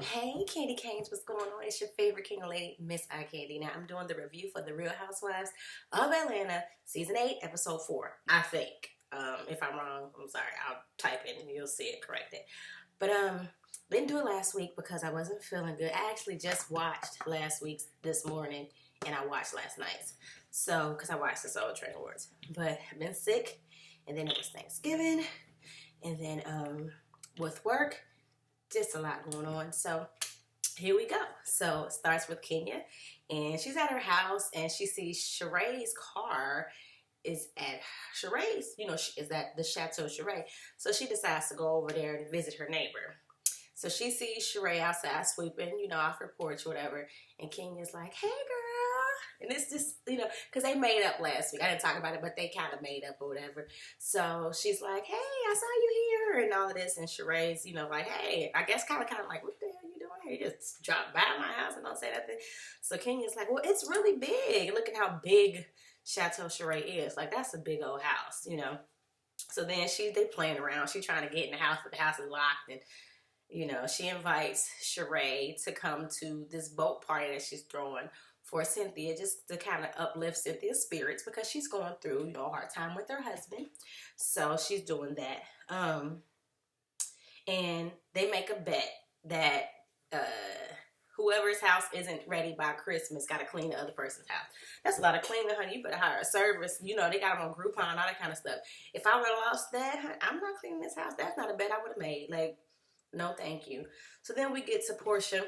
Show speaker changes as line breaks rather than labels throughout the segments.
Hey, Candy Canes, what's going on? It's your favorite King Lady, Miss I Candy. Now, I'm doing the review for The Real Housewives of Atlanta, Season 8, Episode 4, I think. If I'm wrong, I'm sorry. I'll type it and you'll see it corrected. But, didn't do it last week because I wasn't feeling good. I actually just watched last week's this morning and I watched last night's. So, because I watched the Soul Train Awards. But I've been sick, and then it was Thanksgiving, and then, with work, just a lot going on. So here we go. So it starts with Kenya, and she's at her house, and she sees Sheree's car is at Sheree's, is at the Chateau Sheree. So she decides to go over there and visit her neighbor. So she sees Sheree outside sweeping, off her porch or whatever. And Kenya's like, hey, girl. And it's just, because they made up last week. I didn't talk about it, but they kind of made up or whatever. So she's like, hey, I saw you here and all of this. And Sheree's, like, hey, I guess kind of like, what the hell are you doing here? You just dropped by my house and don't say nothing. So Kenya's like, well, it's really big. Look at how big Chateau Sheree is. Like, that's a big old house. So then they playing around. She's trying to get in the house, but the house is locked. And she invites Sheree to come to this boat party that she's throwing for Cynthia, just to kind of uplift Cynthia's spirits because she's going through, a hard time with her husband. So she's doing that. And they make a bet that whoever's house isn't ready by Christmas got to clean the other person's house. That's a lot of cleaning, honey. You better hire a service. They got them on Groupon, all that kind of stuff. If I would have lost that, I'm not cleaning this house. That's not a bet I would have made. Like, no, thank you. So then we get to Porsha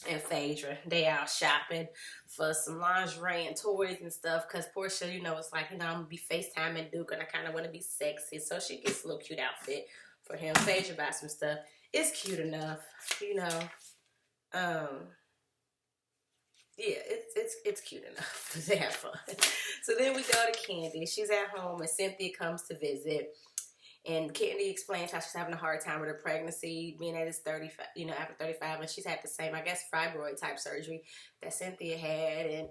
and Phaedra. They out shopping for some lingerie and toys and stuff because Porsha, it's like, I'm going to be FaceTiming Duke and I kind of want to be sexy. So she gets a little cute outfit for him. Phaedra buys some stuff. It's cute enough, yeah, it's cute enough to have fun. So then we go to Candy. She's at home and Cynthia comes to visit. And Candy explains how she's having a hard time with her pregnancy, being at 35, after 35, and she's had the same, I guess, fibroid type surgery that Cynthia had, and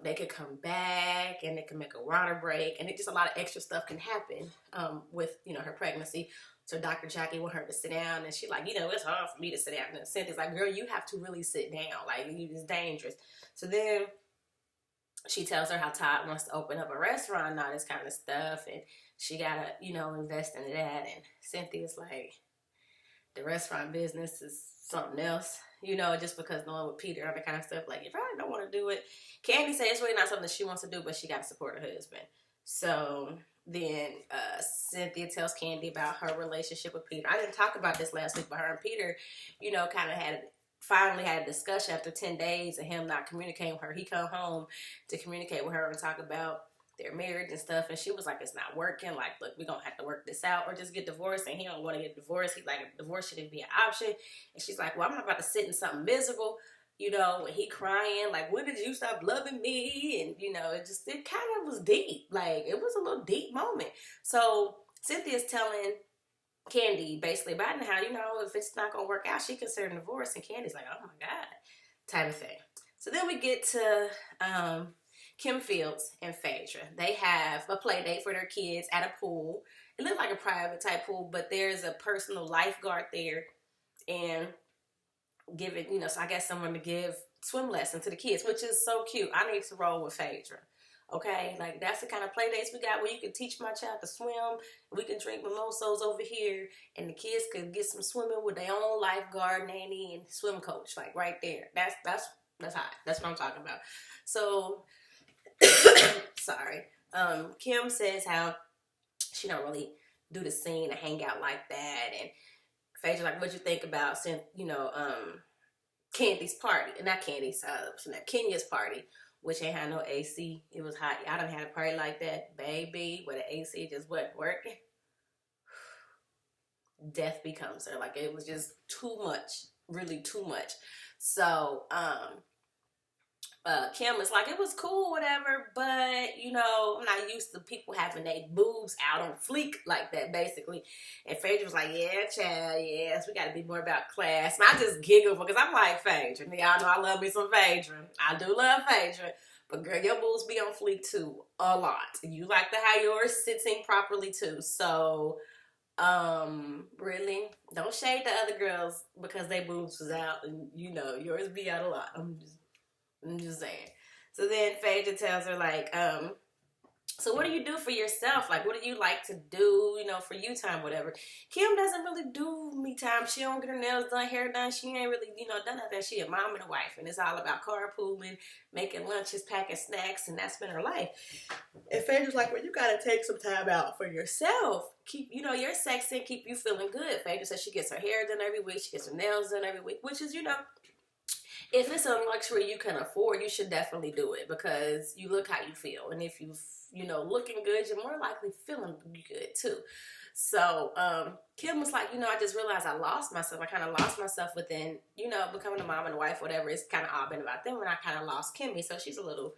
they could come back, and they can make a water break, and just a lot of extra stuff can happen with, her pregnancy. So Dr. Jackie want her to sit down, and she's like, it's hard for me to sit down. And Cynthia's like, girl, you have to really sit down. Like, it's dangerous. So then she tells her how Todd wants to open up a restaurant and all this kind of stuff, and she gotta, invest into that. And Cynthia's like, the restaurant business is something else, just because knowing with Peter and all that kind of stuff. Like, you probably don't want to do it. Candy says it's really not something that she wants to do, but she gotta support her husband. So then Cynthia tells Candy about her relationship with Peter. I didn't talk about this last week, but her and Peter, kind of finally had a discussion after 10 days of him not communicating with her. He come home to communicate with her and talk about their marriage and stuff, and she was like, it's not working. Like, look, we're gonna have to work this out or just get divorced. And he don't want to get divorced. He's like, divorce shouldn't be an option. And she's like, well, I'm not about to sit in something miserable, and he crying like, when did you stop loving me? And it kind of was deep. Like, it was a little deep moment. So Cynthia's telling Candy basically about how, if it's not gonna work out, she considered divorce. And Candy's like, oh my God, type of thing. So then we get to Kim Fields and Phaedra. They have a play date for their kids at a pool. It looked like a private type pool, but there's a personal lifeguard there and giving, so I guess someone to give swim lessons to the kids, which is so cute. I need to roll with Phaedra. Okay, like that's the kind of play dates we got where you can teach my child to swim. We can drink mimosas over here, and the kids could get some swimming with their own lifeguard, nanny, and swim coach. Like right there. That's hot. That's what I'm talking about. So, sorry. Kim says how she don't really do the scene and hang out like that, and Phaedra's like, "What'd you think about, Candy's party? Not Candy's, not Kenya's party." Which ain't had no AC. It was hot. I done had a party like that, baby, where the AC just wasn't working. Death becomes her. Like, it was just too much. Really too much. So, Kim was like, it was cool, whatever, but, I'm not used to people having their boobs out on fleek like that, basically. And Phaedra was like, yeah, child, yes, we got to be more about class. And I just giggled because I'm like, Phaedra. Y'all know I love me some Phaedra. I do love Phaedra. But, girl, your boobs be on fleek, too, a lot. You like to have yours sitting properly, too. So, Really? Don't shade the other girls because they boobs was out and yours be out a lot. I'm just saying. So then Phaedra tells her like, so what do you do for yourself? Like, what do you like to do, for you time, whatever? Kim doesn't really do me time. She don't get her nails done, hair done. She ain't really, done nothing. She a mom and a wife. And it's all about carpooling, making lunches, packing snacks, and that's been her life. And Phaedra's like, well, you got to take some time out for yourself. Keep, your sex and keep you feeling good. Phaedra says she gets her hair done every week. She gets her nails done every week, which is, if it's a luxury you can afford, you should definitely do it because you look how you feel. And if you looking good, you're more likely feeling good too. So Kim was like, I just realized I lost myself. I kind of lost myself within, becoming a mom and a wife, whatever. It's kind of all been about them, and I kind of lost Kimmy. So she's a little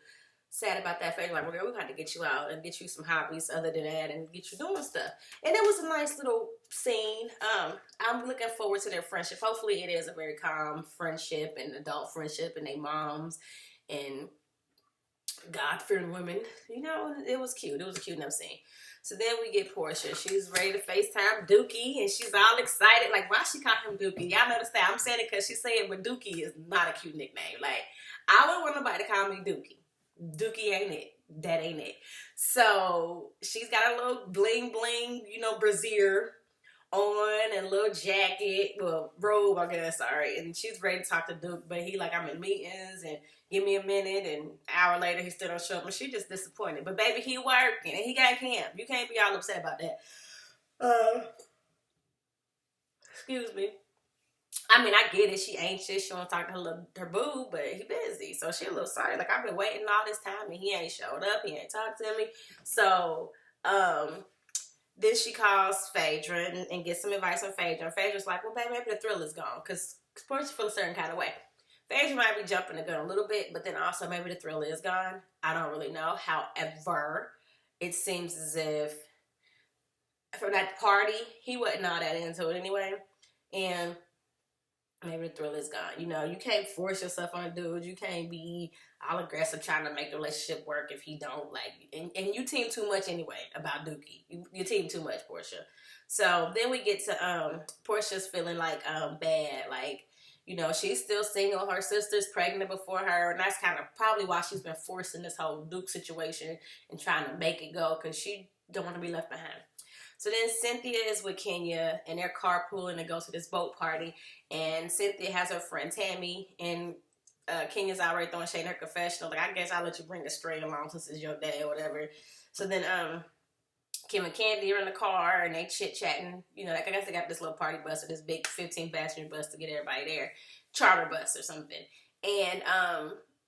sad about that. Like, well, girl, we got to get you out and get you some hobbies other than that and get you doing stuff. And it was a nice little scene. I'm looking forward to their friendship. Hopefully it is a very calm friendship and adult friendship, and they moms and God-fearing women. It was cute. It was a cute enough scene. So then we get Porsha. She's ready to FaceTime Dookie, and she's all excited. Like, why she call him Dookie? Y'all notice that? I'm saying it because she's saying, but Dookie is not a cute nickname. Like, I wouldn't want nobody to call me Dookie. Dookie ain't it. That ain't it. So she's got a little bling bling, brassiere on and a little jacket, well, robe, I guess, sorry. And she's ready to talk to Duke, but he like, I'm in meetings and give me a minute. And an hour later, he still don't show up, and she just disappointed. But baby, he working and he got camp. You can't be all upset about that. Excuse me. I mean, I get it. She anxious. She want to talk to her boo, but he busy. So she a little sorry. Like, I've been waiting all this time, and he ain't showed up. He ain't talked to me. So, then she calls Phaedra and gets some advice from Phaedra. And Phaedra's like, well, baby, maybe the thrill is gone. Because Porsha feels a certain kind of way. Phaedra might be jumping the gun a little bit, but then also maybe the thrill is gone. I don't really know. However, it seems as if from that party, he wasn't all that into it anyway. And maybe the thrill is gone. You can't force yourself on a dude. You can't be all aggressive trying to make the relationship work if he don't like you. And you team too much anyway about Dookie. You team too much, Porsha. So then we get to Porsha's feeling like bad. Like, she's still single. Her sister's pregnant before her. And that's kind of probably why she's been forcing this whole Duke situation and trying to make it go because she don't want to be left behind. So then Cynthia is with Kenya, and they're carpooling to go to this boat party. And Cynthia has her friend Tammy, and Kenya's already throwing shade in her confessional. Like, I guess I'll let you bring a stray along since it's your day or whatever. So then Kim and Candy are in the car, and they chit-chatting. Like, I guess they got this little party bus or this big 15-passenger bus to get everybody there. Charter bus or something. And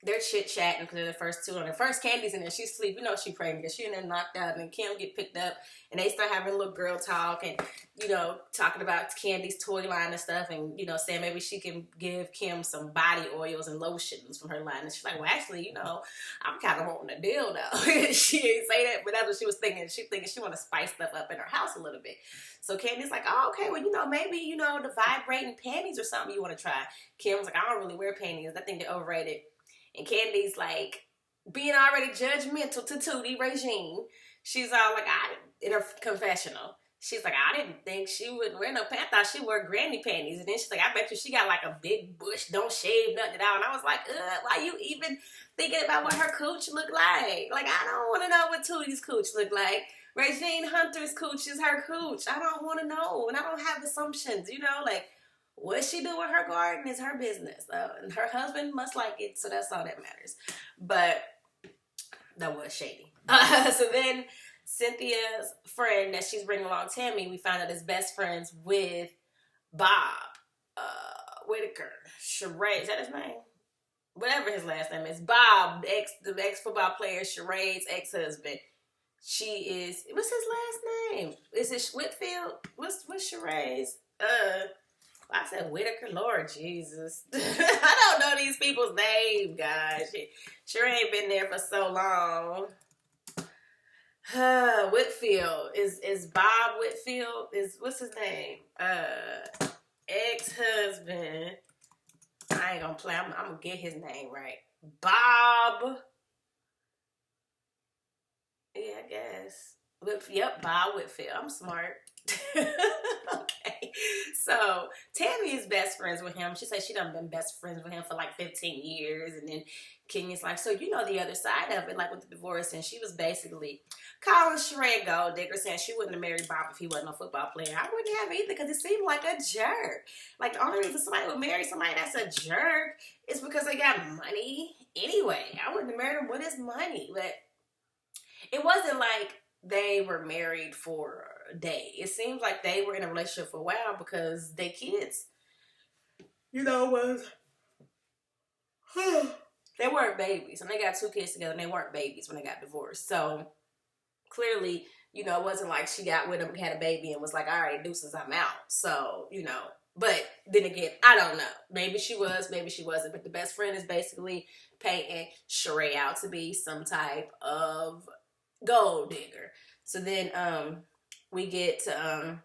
they're chit-chatting because they're the first two on there. First, Candy's in there. She's asleep. She's pregnant because she in there knocked out. And then Kim get picked up. And they start having a little girl talk and, talking about Candy's toy line and stuff. And, saying maybe she can give Kim some body oils and lotions from her line. And she's like, well, actually, I'm kind of wanting a deal now. She didn't say that, but that's what she was thinking. She thinking she want to spice stuff up in her house a little bit. So Candy's like, oh, okay, well, maybe, the vibrating panties or something you want to try. Kim was like, I don't really wear panties. I think they're overrated. And Candy's like, being already judgmental to Tootie Regine. She's all like, in her confessional, she's like, I didn't think she would wear no pants. I thought she wore granny panties. And then she's like, I bet you she got like a big bush, don't shave nothing out. And I was like, why you even thinking about what her cooch look like? Like, I don't want to know what Tootie's cooch look like. Regine Hunter's cooch is her cooch. I don't want to know. And I don't have assumptions, like, what she do with her garden is her business. And her husband must like it, so that's all that matters. But that was shady. So then Cynthia's friend that she's bringing along, Tammy, we find out is best friends with Bob Whitaker. Charade, is that his name? Whatever his last name is. Bob, the ex-football player, Charade's ex-husband. She is, what's his last name? Is it Whitfield? What's Charade's? I said Whitaker, Lord Jesus. I don't know these people's names, guys. Sure ain't been there for so long. Whitfield. Is Bob Whitfield? What's his name? Ex-husband. I ain't gonna play. I'm gonna get his name right. Bob. Yeah, I guess. Yep, Bob Whitfield. I'm smart. Okay. So Tammy is best friends with him. She said she done been best friends with him for like 15 years. And then Kenya's like, so you know the other side of it, like with the divorce. And she was basically calling Sheree a gold digger, saying she wouldn't have married Bob if he wasn't a football player. I wouldn't have either because it seemed like a jerk. Like the only reason somebody would marry somebody that's a jerk is because they got money anyway. I wouldn't have married him with his money. But it wasn't like they were married for a day. It seems like they were in a relationship for a while because their kids, was they weren't babies. And they got 2 kids together and they weren't babies when they got divorced. So clearly, it wasn't like she got with him, had a baby, and was like, all right, deuces, I'm out. So, but then again, I don't know. Maybe she was, maybe she wasn't. But the best friend is basically painting Sheree out to be some type of gold digger. So then we get to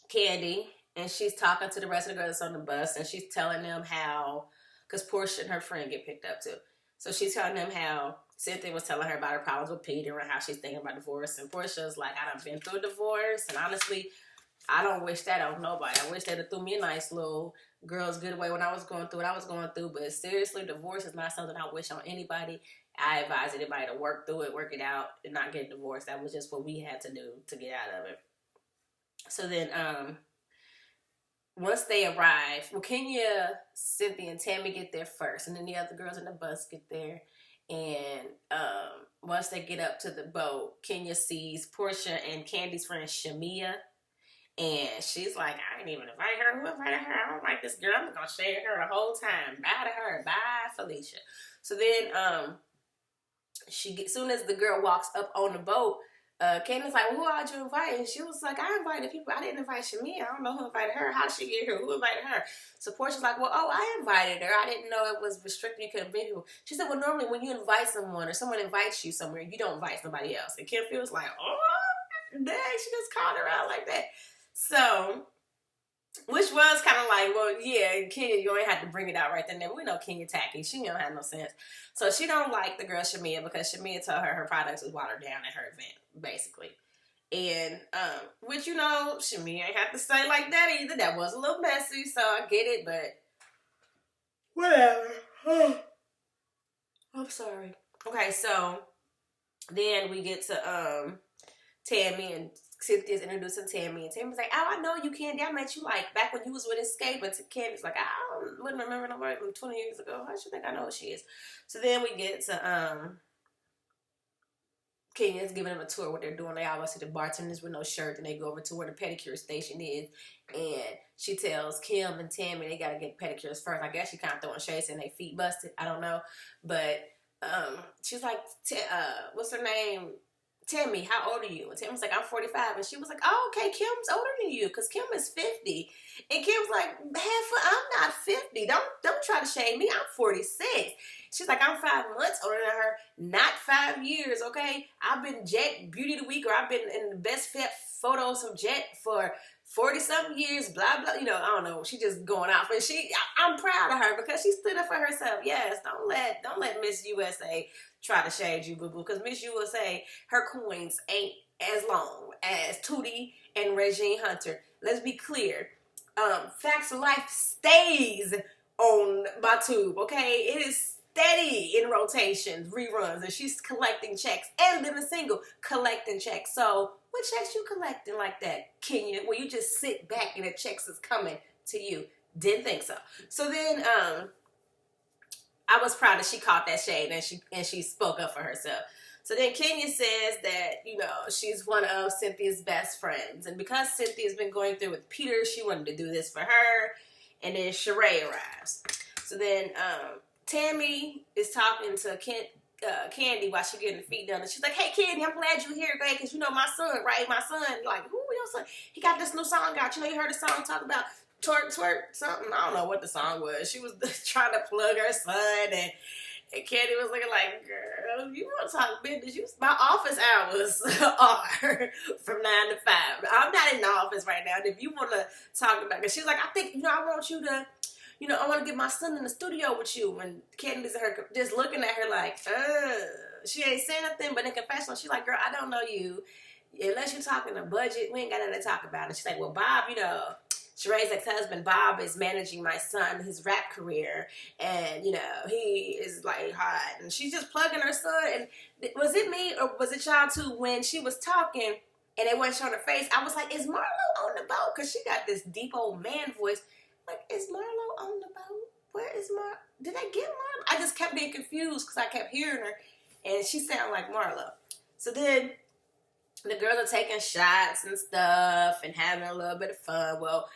Candy, and she's talking to the rest of the girls on the bus, and she's telling them how, because Porsha and her friend get picked up too. So she's telling them how Cynthia was telling her about her problems with Peter and how she's thinking about divorce. And Portia's like, I done been through a divorce, and honestly, I don't wish that on nobody. I wish they'd have threw me a nice little girl's good way when I was going through what I was going through. But seriously, divorce is not something I wish on anybody. I advise anybody to work through it, work it out, and not get divorced. That was just what we had to do to get out of it. So then, once they arrive, Kenya, Cynthia, and Tammy get there first, and then the other girls in the bus get there. And once they get up to the boat, Kenya sees Porsha and Candy's friend Shamia. And she's like, I ain't even invite her. Who invited her? I don't like this girl. I'm going to shade her the whole time. Bye to her. Bye, Felicia. So then, soon as the girl walks up on the boat, Candace's like, well, who are you inviting? And she was like, I invited people. I didn't invite Shamia. I don't know who invited her. How did she get here? Who invited her? So Portia's like, well, I invited her. I didn't know it was restricted. You couldn't invite people. She said, well, normally when you invite someone or someone invites you somewhere, you don't invite somebody else. And Kim feels like, oh, dang, she just called her out like that. So, which was kind of like, well, yeah, Kenya, you ain't have to bring it out right then. We know Kenya tacky. She don't have no sense. So she don't like the girl Shamia because Shamia told her products was watered down at her event, basically. And, which, Shamia ain't have to say like that either. That was a little messy, so I get it, but whatever. I'm sorry. Okay, so then we get to Tammy, and Cynthia's introducing Tammy, and Tammy's like, oh, I know you, Candy. I met you like back when you was with Escape. But Candy's like, I wouldn't remember nobody from 20 years ago. How should think I know who she is? So then we get to Kenya's giving them a tour of what they're doing. They always see the bartenders with no shirt, and they go over to where the pedicure station is, and she tells Kim and Tammy they gotta get pedicures first. I guess she kind of throwing shade saying they feet busted. I don't know, but she's like, what's her name? Tammy, how old are you? And Tammy's like, I'm 45. And she was like, oh, okay, Kim's older than you because Kim is 50. And Kim's like, I'm not 50. Don't try to shame me. I'm 46. She's like, I'm 5 months older than her, not 5 years, okay? I've been Jet Beauty of the Week, or I've been in the best fit photos of Jet for 40-something years, blah, blah. I don't know. She just going out. But I'm proud of her because she stood up for herself. Yes, don't let Miss USA try to shade you, boo-boo, because Miss USA, her coins ain't as long as Tootie and Regine Hunter. Let's be clear. Facts of Life stays on my tube, okay? It is steady in rotations, reruns, and she's collecting checks and living single, collecting checks. So what checks you collecting like that, Kenya? Well, you just sit back and the checks is coming to you. Didn't think so. So then, I was proud that she caught that shade and she spoke up for herself. So then Kenya says that, she's one of Cynthia's best friends. And because Cynthia's been going through with Peter, she wanted to do this for her. And then Sheree arrives. So then Tammy is talking to Candy while she's getting her feet done. And she's like, hey, Candy, I'm glad you're here, babe, because my son, right? My son, like, who your son? He got this new song out. You heard the song talk about twerk, something. I don't know what the song was. She was trying to plug her son, and Candy was looking like, girl, you want to talk business? My office hours are from 9 to 5. I'm not in the office right now. If you want to talk about it, she's like, I think, I want you to, I want to get my son in the studio with you. And Candy's her just looking at her like, she ain't saying nothing, but in confessional, she's like, girl, I don't know you. unless you're talking a budget, we ain't got nothing to talk about. And she's like, well, Bob, Sheree's ex-husband, Bob, is managing my son, his rap career. And, he is, like, hot. And she's just plugging her son. And was it me or was it y'all, too, when she was talking and it wasn't showing her face, I was like, is Marlo on the boat? Because she got this deep old man voice. Like, is Marlo on the boat? Where is Marlo? Did I get Marlo? I just kept being confused because I kept hearing her. And she sounded like Marlo. So then the girls are taking shots and stuff and having a little bit of fun. Well,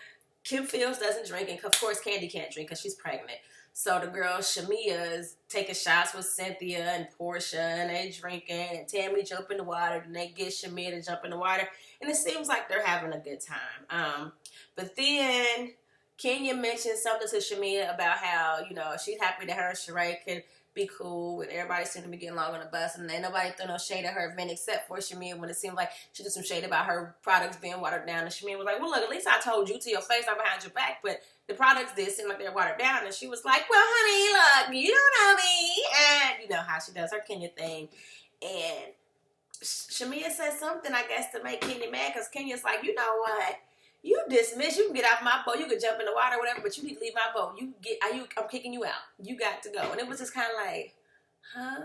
Kim Fields doesn't drink, and of course Candy can't drink because she's pregnant. So the girl Shamia is taking shots with Cynthia and Porsha, and they drinking, and Tammy jump in the water, and they get Shamia to jump in the water, and it seems like they're having a good time. But then Kenya mentioned something to Shamia about how, she's happy that her and Sheree could be cool, and everybody seemed to be getting along on the bus, and ain't nobody threw no shade at her event except for Shamia when it seemed like she did some shade about her products being watered down, and Shamia was like, well, look, at least I told you to your face, I'm behind your back, but the products did seem like they're watered down, and she was like, well, honey, look, you don't know me, and you know how she does her Kenya thing, and Shamia said something, I guess, to make Kenya mad, because Kenya's like, you know what? You dismiss. You can get off my boat. You can jump in the water or whatever, but you need to leave my boat. I'm kicking you out. You got to go. And it was just kind of like, huh?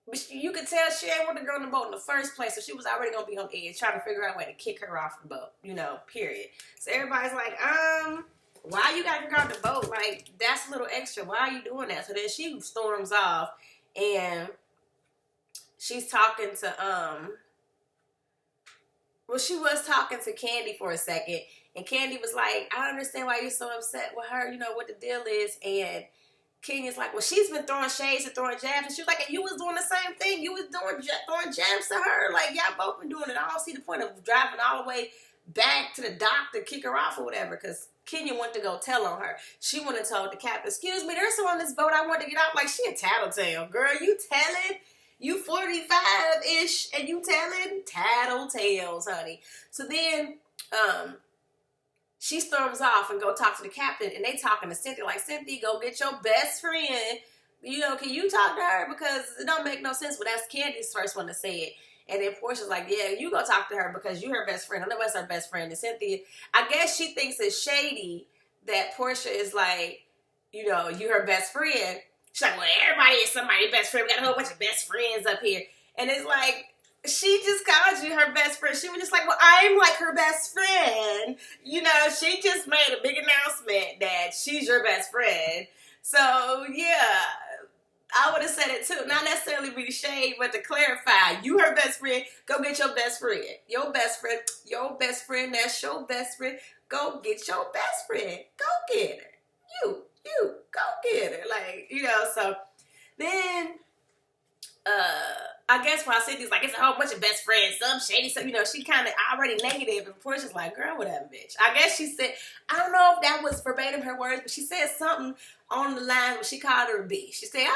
But you could tell she ain't want to go on the boat in the first place, so she was already going to be on edge, trying to figure out a way to kick her off the boat, period. So everybody's like, why you got to go on the boat? Like, that's a little extra. Why are you doing that? So then she storms off, and she's talking to, well, she was talking to Candy for a second, and Candy was like, I understand why you're so upset with her, what the deal is, and Kenya's like, well, she's been throwing shades and throwing jabs, and she was like, and you was doing the same thing, you was throwing jabs to her, like, y'all both been doing it, I don't see the point of driving all the way back to the dock to kick her off or whatever, because Kenya went to go tell on her. She went and told the captain, excuse me, there's someone on this boat I want to get off, like, she a tattletale, girl, you telling? You 45-ish, and you telling tattletales, honey. So then, she storms off and go talk to the captain, and they talking to Cynthia, like, Cynthia, go get your best friend. Can you talk to her? Because it don't make no sense, but that's Candy's first one to say it. And then Portia's like, yeah, you go talk to her because you her best friend. I know that's her best friend. And Cynthia, I guess she thinks it's shady that Porsha is like, you her best friend. She's like, well, everybody is somebody's best friend. We got a whole bunch of best friends up here. And it's like, she just called you her best friend. She was just like, well, I'm like her best friend. She just made a big announcement that she's your best friend. So, yeah, I would have said it too. Not necessarily be shade, but to clarify, you her best friend, go get your best friend. Your best friend, that's your best friend. Go get your best friend. Go get her. You, go get her. Like, so then, I guess while Cynthia's like, it's a whole bunch of best friends, some shady, some, she kind of already negative, and Portia's like, girl, whatever, bitch. I guess she said, I don't know if that was verbatim her words, but she said something on the line where she called her a B. She said,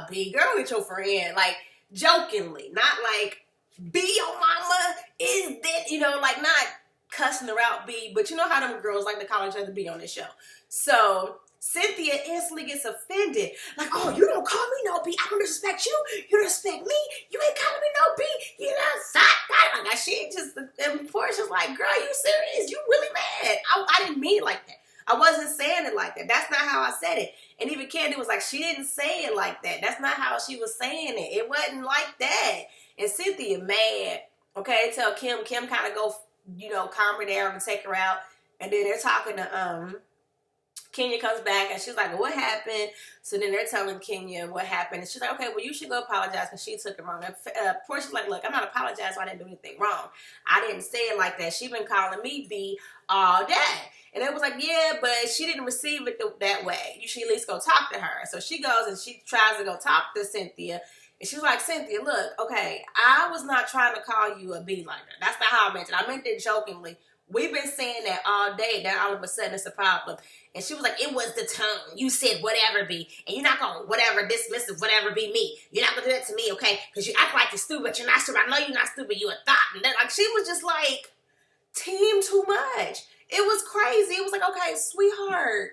B, girl, get your friend, like, jokingly, not like, B, your mama is that, like, not cussing her out, B, but you know how them girls like to call each other B on this show. So Cynthia instantly gets offended. Like, oh, you don't call me no B. I don't disrespect you. You don't respect me. You ain't calling me no B. You know, stop. Like, she just, and Portia's like, girl, you serious? You really mad? I didn't mean it like that. I wasn't saying it like that. That's not how I said it. And even Candy was like, she didn't say it like that. That's not how she was saying it. It wasn't like that. And Cynthia mad. Okay, tell Kim kind of go, calm her down and take her out. And then they're talking to, Kenya comes back and she's like, well, what happened? So then they're telling Kenya what happened. And she's like, okay, well, you should go apologize because she took it wrong. And Portia's like, look, I'm not apologizing. I didn't do anything wrong. I didn't say it like that. She's been calling me B all day. And it was like, yeah, but she didn't receive it that way. You should at least go talk to her. So she goes and she tries to go talk to Cynthia. And she was like, Cynthia, look, okay, I was not trying to call you a B like that. That's not how I meant it. I meant it jokingly. We've been saying that all day. Now all of a sudden it's a problem. And she was like, it was the tone. You said whatever be. And you're not going to whatever dismissive, whatever be me. You're not going to do that to me, okay? Because you act like you're stupid. You're not stupid. I know you're not stupid. You a thought. And then, like, she was just like, team too much. It was crazy. It was like, okay, sweetheart,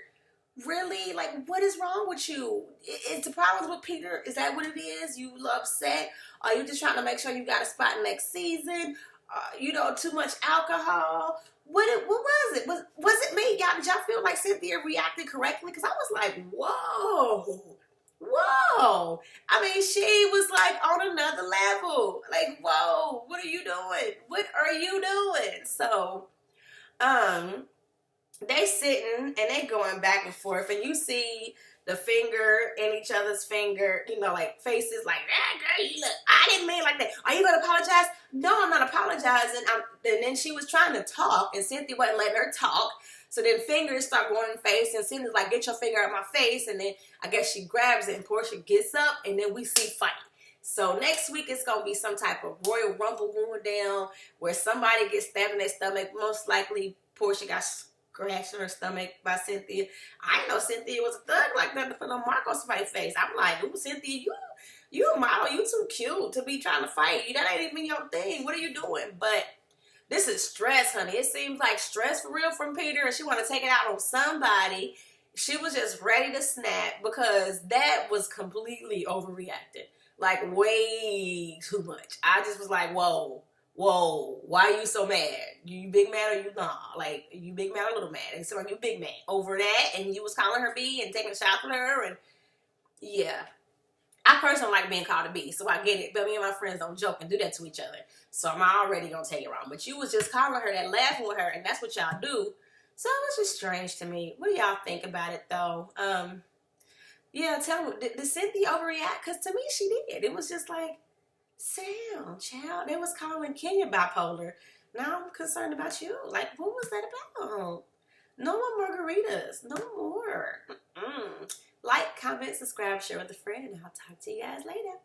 really? Like, what is wrong with you? It's the problems with Peter. Is that what it is? You upset? Are you just trying to make sure you got a spot next season? you know, too much alcohol. What was it? Was it me? Y'all, did y'all feel like Cynthia reacted correctly? Because I was like, whoa. Whoa. I mean, she was like on another level. Like, whoa, what are you doing? What are you doing? So, they sitting and they going back and forth, and you see the finger in each other's finger, you know, like faces like, ah, girl, you look, I didn't mean like that. Are you gonna apologize? No, I'm not apologizing. And then she was trying to talk, and Cynthia wasn't letting her talk. So then fingers start going in the face, and Cynthia's like, get your finger out of my face. And then I guess she grabs it, and Porsha gets up, and then we see fight. So next week it's gonna be some type of Royal Rumble going down where somebody gets stabbed in their stomach. Most likely Porsha got scratched in her stomach by Cynthia. I didn't know Cynthia was a thug like that to put a mark on somebody's face. I'm like, ooh, Cynthia, you a model, you too cute to be trying to fight. That ain't even your thing. What are you doing? But this is stress, honey. It seems like stress for real from Peter, and she want to take it out on somebody. She was just ready to snap because that was completely overreacted. Like, way too much. I just was like, whoa, why are you so mad? You big mad or you nah? Like, you big mad or little mad? And so like, you big mad over that, and you was calling her B and taking a shot with her, and yeah. I personally like being called a B, so I get it. But me and my friends don't joke and do that to each other. So I'm already going to take it wrong. But you was just calling her that, laughing with her, and that's what y'all do. So it was just strange to me. What do y'all think about it, though? Yeah, tell me, did Cynthia overreact? Because to me, she did. It was just like, Sam, child, they was calling Kenya bipolar. Now I'm concerned about you. Like, what was that about? No more margaritas. No more. Like, comment, subscribe, share with a friend, and I'll talk to you guys later.